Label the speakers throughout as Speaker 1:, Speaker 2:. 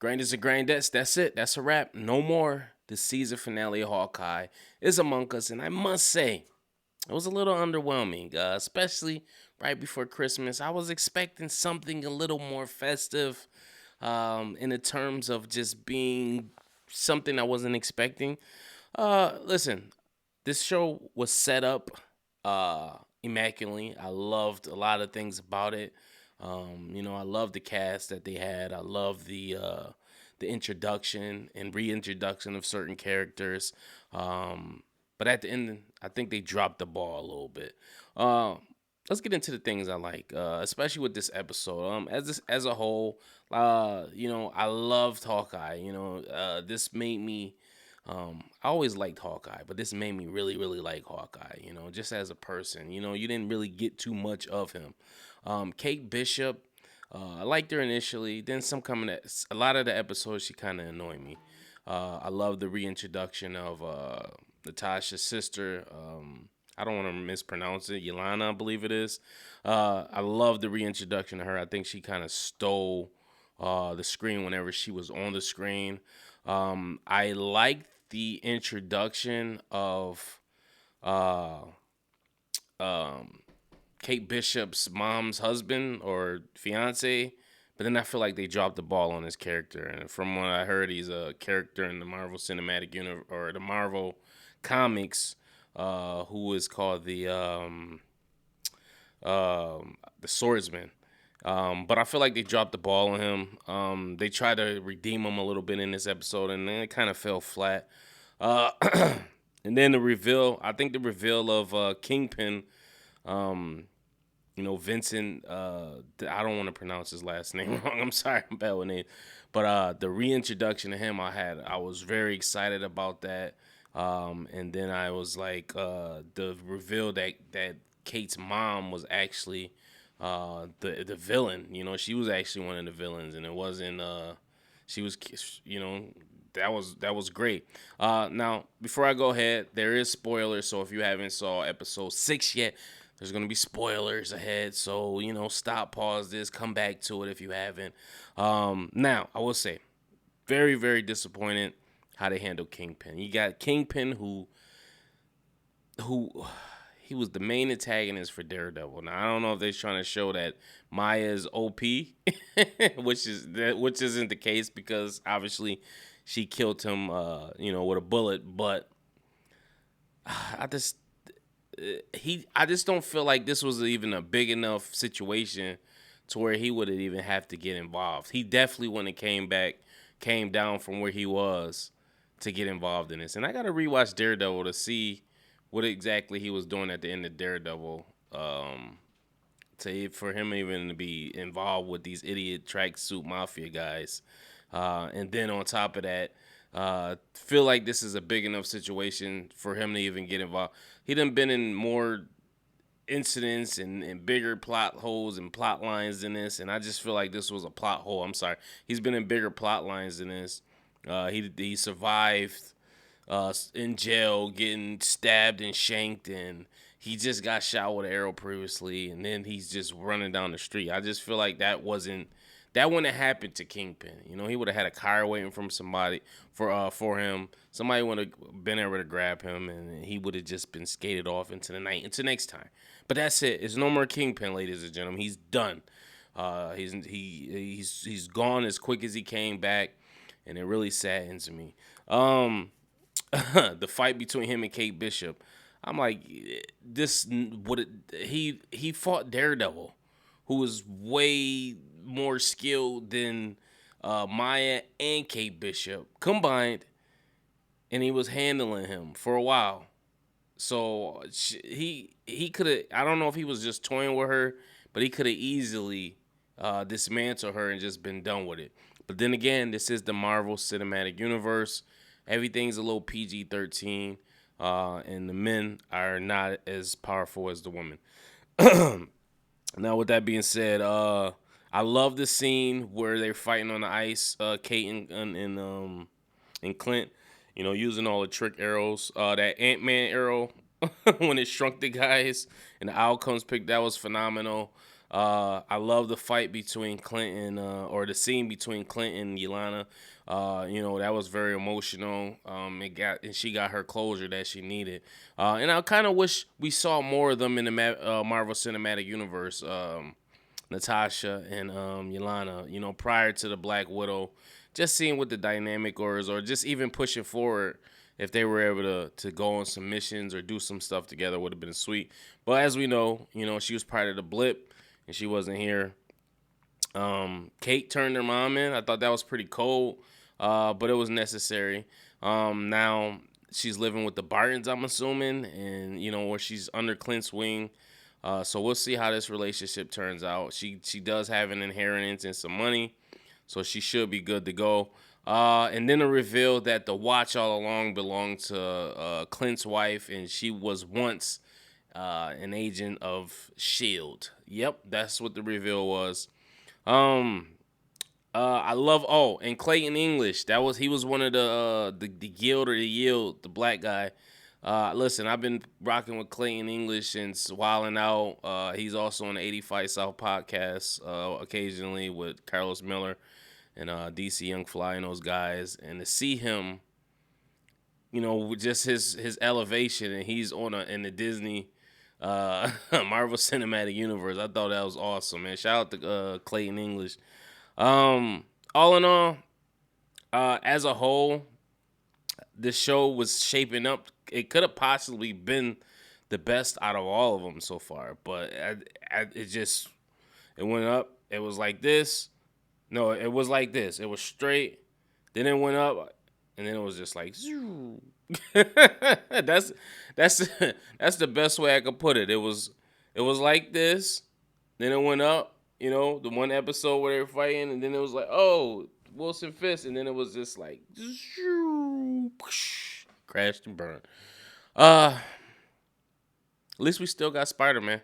Speaker 1: Grinders and grandettes, that's it. That's a wrap. No more. The season finale of Hawkeye is among us, and I must say, it was a little underwhelming, especially right before Christmas. I was expecting something a little more festive, in the terms of just being something I wasn't expecting. Listen, this show was set up immaculately. I loved a lot of things about it. I love the cast that they had. I love the introduction and reintroduction of certain characters. But at the end, I think they dropped the ball a little bit. Uh, let's get into the things I like, especially with this episode. As a whole, I loved Hawkeye. This made me. I always liked Hawkeye, but this made me really, really like Hawkeye. Just as a person. You didn't really get too much of him. Kate Bishop, I liked her initially. Then a lot of the episodes she kind of annoyed me. I love the reintroduction of Natasha's sister. I don't want to mispronounce it. Yelena, I believe it is. I love the reintroduction of her. I think she kind of stole the screen whenever she was on the screen. I liked the introduction of uh, um, Kate Bishop's mom's husband or fiance, but then I feel like they dropped the ball on his character. And from what I heard, he's a character in the Marvel Cinematic Universe or the Marvel comics, who is called the Swordsman. But I feel like they dropped the ball on him. They tried to redeem him a little bit in this episode, and then it kind of fell flat. Uh, and then I think the reveal of Kingpin, um, Vincent, I don't want to pronounce his last name wrong. I'm sorry, I'm bad with names. But the reintroduction of him, I was very excited about that. And then I was like, the reveal that Kate's mom was actually the villain. She was actually one of the villains, and it wasn't. She was, that was great. Now before I go ahead, there is spoilers. So if you haven't saw episode 6 yet, there's gonna be spoilers ahead. So stop, pause this, come back to it if you haven't. Now I will say, very very disappointed how they handled Kingpin. You got Kingpin who he was the main antagonist for Daredevil. Now I don't know if they're trying to show that Maya's OP, which isn't the case because obviously she killed him, with a bullet. But I just I just don't feel like this was even a big enough situation to where he would even have to get involved. He definitely wouldn't have came down from where he was to get involved in this. And I got to rewatch Daredevil to see what exactly he was doing at the end of Daredevil, for him even to be involved with these idiot tracksuit mafia guys. And then on top of that, feel like this is a big enough situation for him to even get involved. He done been in more incidents and bigger plot holes and plot lines than this, and I just feel like this was a plot hole. I'm sorry. He's been in bigger plot lines than this. He survived in jail, getting stabbed and shanked, and he just got shot with an arrow previously, and then he's just running down the street. I just feel like that wouldn't have happened to Kingpin. He would have had a car waiting from somebody for him. Somebody would have been able to grab him, and he would have just been skated off into the night until next time. But that's it. It's no more Kingpin, ladies and gentlemen. He's done. He's gone as quick as he came back, and it really saddens me. The fight between him and Kate Bishop, I'm like, he fought Daredevil, who was way more skilled than Maya and Kate Bishop combined, and he was handling him for a while. So he could have. I don't know if he was just toying with her, but he could have easily dismantled her and just been done with it. But then again, this is the Marvel Cinematic Universe. Everything's a little PG-13, and the men are not as powerful as the women. Now, with that being said, I love the scene where they're fighting on the ice, Kate and Clint, using all the trick arrows. That Ant-Man arrow when it shrunk the guys and the outcomes pick, that was phenomenal. I love the fight between Clinton, or the scene between Clinton and Yelena. That was very emotional. And she got her closure that she needed. And I kind of wish we saw more of them in the Marvel Cinematic Universe. Natasha and Yelena, prior to the Black Widow, just seeing what the dynamic was, or just even pushing forward. If they were able to go on some missions or do some stuff together, would have been sweet. But as we know, she was part of the blip and she wasn't here. Kate turned her mom in. I thought that was pretty cold, but it was necessary. Now she's living with the Bartons, I'm assuming, and where she's under Clint's wing. So we'll see how this relationship turns out. She does have an inheritance and some money, so she should be good to go. And then it revealed that the watch all along belonged to Clint's wife, and she was once an agent of Shield. Yep, that's what the reveal was. I love and Clayton English. He was one of the Guild or the Yield, the black guy. Listen, I've been rocking with Clayton English since Wildin' Out. He's also on the 85 South podcast occasionally with Carlos Miller and DC Young Fly and those guys. And to see him, with just his elevation, and he's in the Disney Marvel Cinematic Universe. I thought that was awesome, man. Shout out to Clayton English. All in all, as a whole, this show was shaping up. It could have possibly been the best out of all of them so far, but it went up. It was like this. No, it was like this. It was straight. Then it went up, and then it was just like. that's the best way I could put it. It was like this. Then it went up. The one episode where they were fighting, and then it was like, oh, Wilson Fisk, and then it was just like crashed and burned. At least we still got Spider-Man.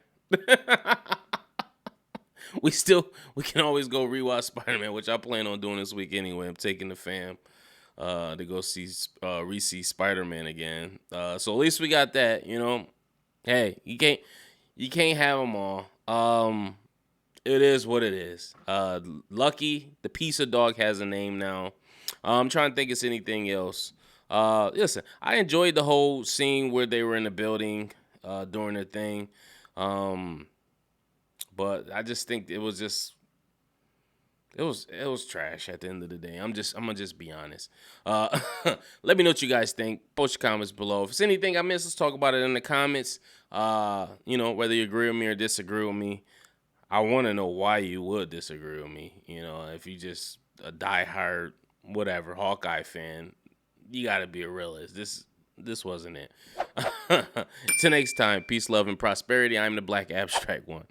Speaker 1: we can always go rewatch Spider-Man, which I plan on doing this week anyway. I'm taking the fam to go see re-see Spider-Man again. So at least we got that. Hey, you can't have them all. It is what it is. Lucky, the pizza dog, has a name now. I'm trying to think it's anything else. Listen, I enjoyed the whole scene where they were in the building doing their thing. But I just think it was trash at the end of the day. I'm gonna just be honest. Let me know what you guys think. Post your comments below. If it's anything I missed, let's talk about it in the comments. Whether you agree with me or disagree with me. I want to know why you would disagree with me. If you just a diehard whatever Hawkeye fan, you gotta be a realist. This wasn't it. Till next time, peace, love, and prosperity. I'm the Black Abstract One.